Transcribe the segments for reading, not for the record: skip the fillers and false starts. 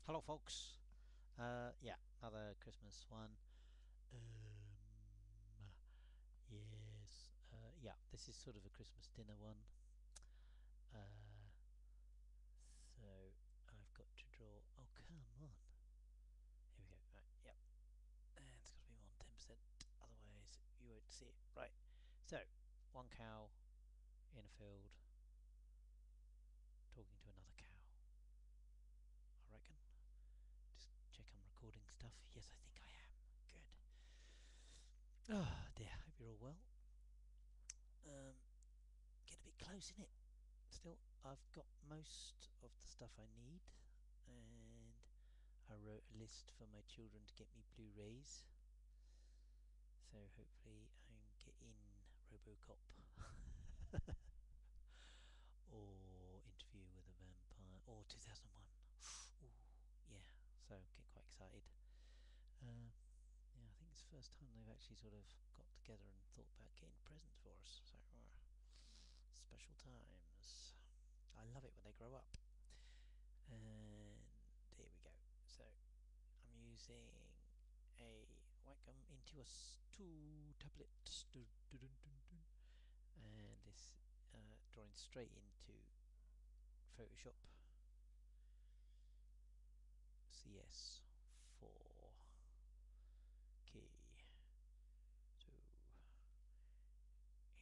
Hello, folks. Yeah, another Christmas one. Um, yes. Yeah, this is sort of a Christmas dinner one. Uh, so I've got to draw. Oh, come on. Here we go. Right. Yep. And it's got to be more than 10%. Otherwise, you won't see it. Right. So, one cow in a field talking to another cow. I reckon. Just check I'm recording stuff. Yes, I think I am. Good. Oh dear. Hope you're all well. Get a bit close in it. Still, I've got most of the stuff I need, and I wrote a list for my children to get me Blu-rays. So hopefully I'm getting RoboCop or Interview with a Vampire or 2001. Ooh, yeah, so get quite excited. Yeah, I think it's the first time they've actually sort of got together and thought about getting presents for us. So special times. I love it when they grow up. And here we go. So I'm using a webcam into a two tablet, and this drawing straight into Photoshop CS4 key. So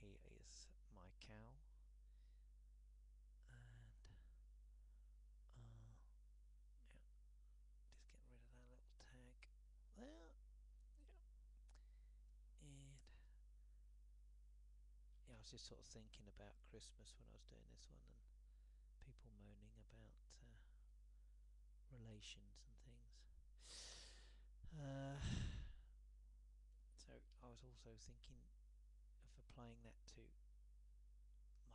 here is my cow, and yeah, just get rid of that little tag there. Yeah. And yeah, I was just sort of thinking about Christmas when I was doing this one, and people moaning about relations and things. Uh, so I was also thinking of applying that to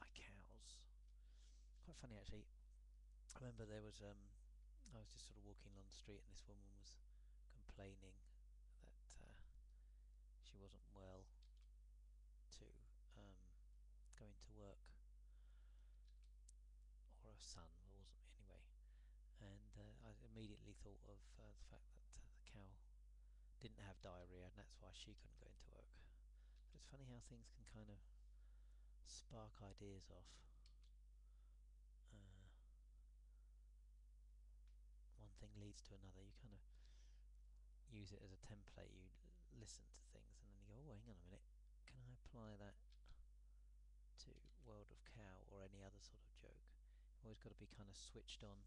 my cows. Quite funny actually. I remember there was I was just sort of walking along the street and this woman was complaining that she wasn't well to going to work, or her son wasn't anyway. And I immediately thought of the fact that the cow didn't have diarrhea and that's why she couldn't go into work. So it's funny how things can kind of spark ideas off. Uh, One thing leads to another. You kind of use it as a template. You listen to things and then you go, oh, hang on a minute. Can I apply that to World of Cow or any other sort of joke? You've always got to be kind of switched on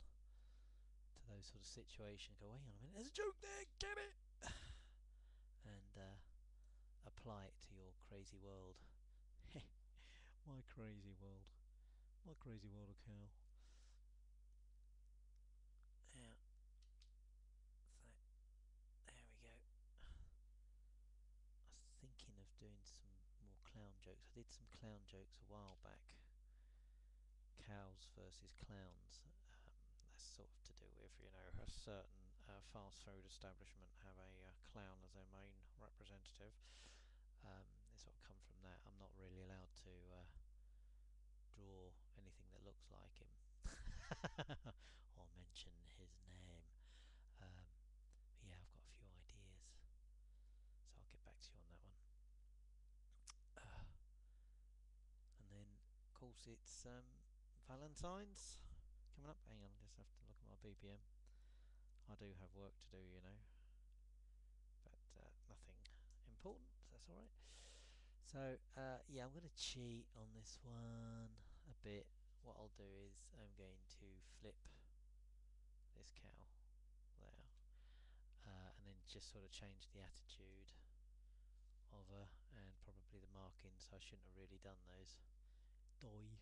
to those sort of situations. Go, hang on a minute. There's a joke there. Get it. And apply it to your crazy world. My crazy world. My crazy world of cow. Yeah. So, there we go. I was thinking of doing some more clown jokes. I did some clown jokes a while back. Cows versus clowns. That's sort of to do with, you know, a certain fast food establishment have a clown as their main representative. They sort of come from that. I'm not really allowed to draw anything that looks like him or mention his name. Yeah, I've got a few ideas, so I'll get back to you on that one. And then, of course, it's Valentine's coming up. Hang on, I just have to look at my BPM. I do have work to do, you know, but nothing important. That's all right. So yeah, I'm going to cheat on this one a bit. What I'll do is I'm going to flip this cow there, and then just sort of change the attitude of her and probably the markings. I shouldn't have really done those. Doi.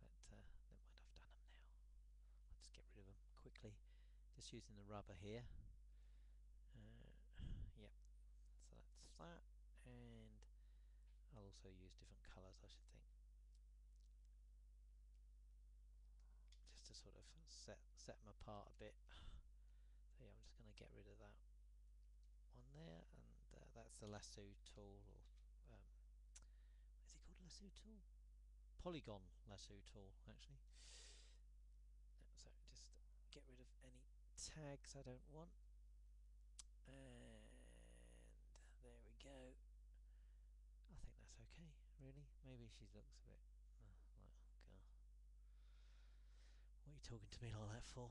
But never mind, I've done them now. I'll just get rid of them quickly. Just using the rubber here. Yep, so that's that. And I'll also use different colours, I should think, just to sort of set them apart a bit. So yeah, I'm just going to get rid of that one there, and that's the lasso tool, or is it called lasso tool? Polygon lasso tool, actually. So just get rid of any tags I don't want. And there we go. I think that's okay, really. Maybe she looks a bit like, oh god, what are you talking to me like that for?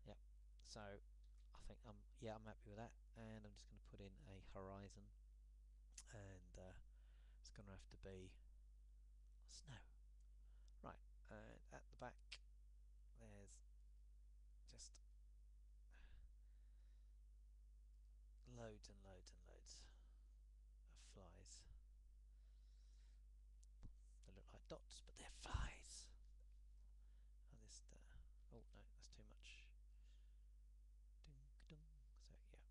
Yep. So I think I'm happy with that, and I'm just going to put in a horizon, and it's going to have to be snow. Right, and at the back there's just loads and loads and loads of flies. They look like dots, but they're flies. I'll just oh no, that's too much. Ding dong. So yeah,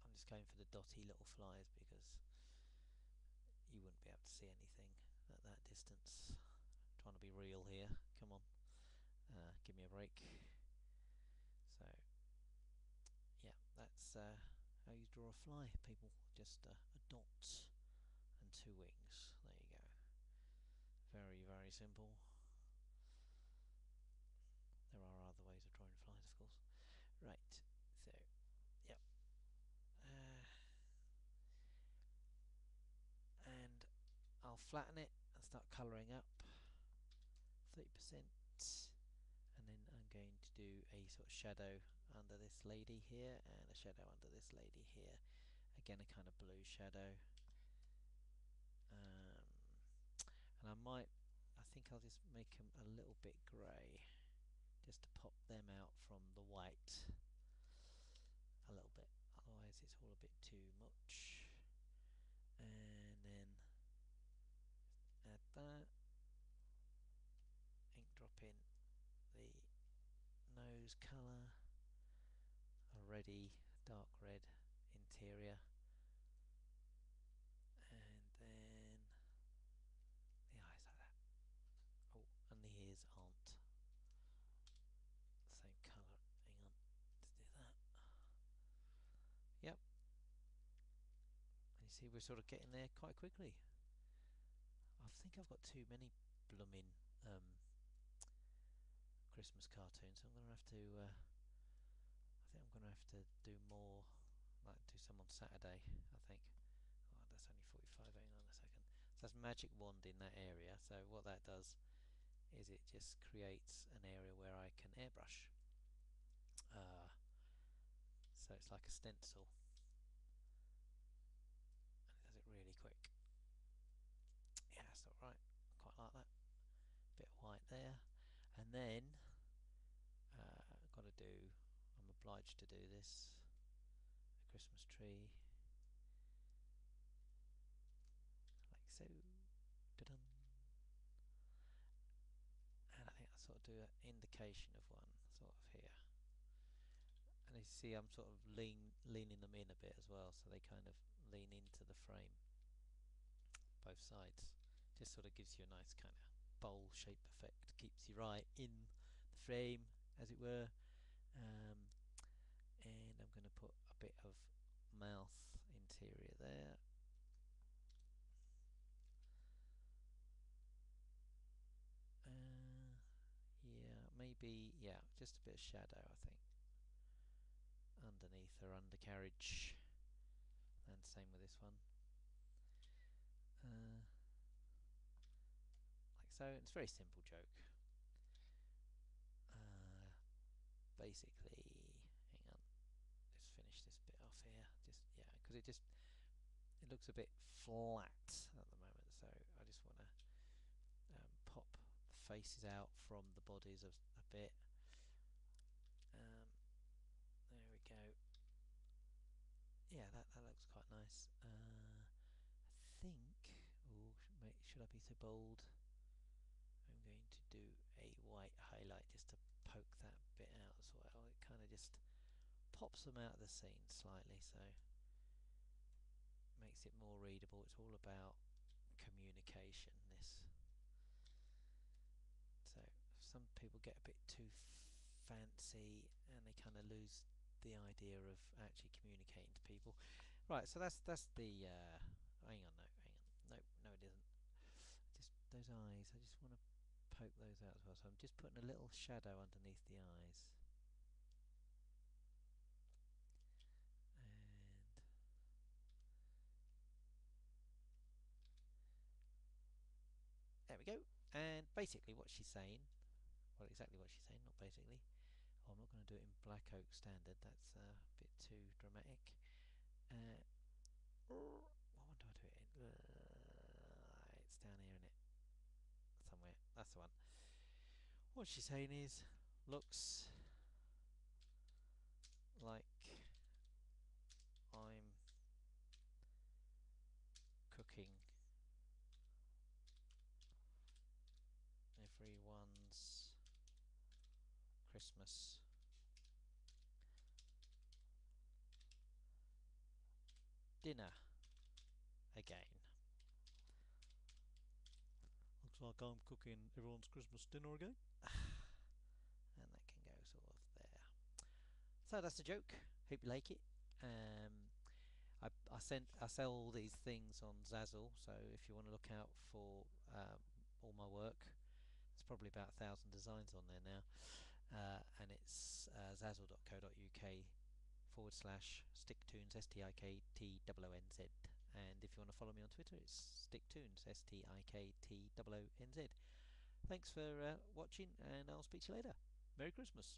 I'm just going for the dotty little flies because you wouldn't be able to see anything at that distance. I'm trying to be real here. Come on, give me a break. So yeah, that's how you draw a fly, people. Just a dot and two wings. There you go. Very, very simple. There are other ways of drawing flies, of course. Right, so yep. And I'll flatten it and start colouring up 30%, and then I'm going to do a sort of shadow under this lady here and a shadow under this lady here. Again, a kind of blue shadow. And I think I'll just make them a little bit grey just to pop them out from the white a little bit, otherwise it's all a bit too much. And then add that, ink drop in the nose colour, a reddy dark red interior, and then the eyes like that. Oh, and the ears aren't the same colour. Hang on, let's do that. Yep. And you see we're sort of getting there quite quickly. I think I've got too many blooming Christmas cartoons. I'm gonna have to. I think I'm gonna have to do more. Like do some on Saturday. I think. Oh, that's only 45. Hang on a second. So that's magic wand in that area. So what that does is it just creates an area where I can airbrush. So it's like a stencil, and it does it really quick. Yeah, that's alright. Quite like that. Bit of white there, and then I've got to do. I'm obliged to do this. A Christmas tree, like so. Da-dun. And I think I sort of do an indication of one sort of here. And you see I'm sort of leaning them in a bit as well, so they kind of lean into the frame, both sides. Just sort of gives you a nice kind of bowl shape effect, keeps you right in the frame, as it were. And I'm going to put a bit of mouth interior there. Yeah, maybe, yeah, just a bit of shadow, I think, underneath her undercarriage, and same with this one. Like so. It's a very simple joke. Basically, hang on, let's finish this bit off here. Just yeah, because it looks a bit flat at the moment, so I just want to pop the faces out from the bodies a bit. There we go. Yeah, that looks quite nice. I think. Oh, should I be so bold? I'm going to do a white highlight just to poke that bit out as well. It kind of just pops them out of the scene slightly, so makes it more readable. It's all about communication, this. So some people get a bit too fancy and they kind of lose the idea of actually communicating to people. Right, so that's the hang on, no, no, it isn't. Just those eyes. I just want to poke those out as well. So I'm just putting a little shadow underneath the eyes. And there we go. And basically what she's saying, well, exactly what she's saying, not basically. Oh, I'm not going to do it in black oak standard, that's a bit too dramatic. What one do I do it in? It's down here, isn't it? Somewhere. That's the one. What she's saying is, looks like I'm cooking everyone's Christmas dinner again. Looks like I'm cooking everyone's Christmas dinner again. And that can go sort of there. So that's the joke. Hope you like it. I sell all these things on Zazzle, so if you want to look out for all my work, there's probably about 1,000 designs on there now, and it's zazzle.co.uk/Stiktoonz, Stiktoonz. And if you want to follow me on Twitter, it's Stiktoonz, Stiktoonz. Thanks for watching, and I'll speak to you later. Merry Christmas.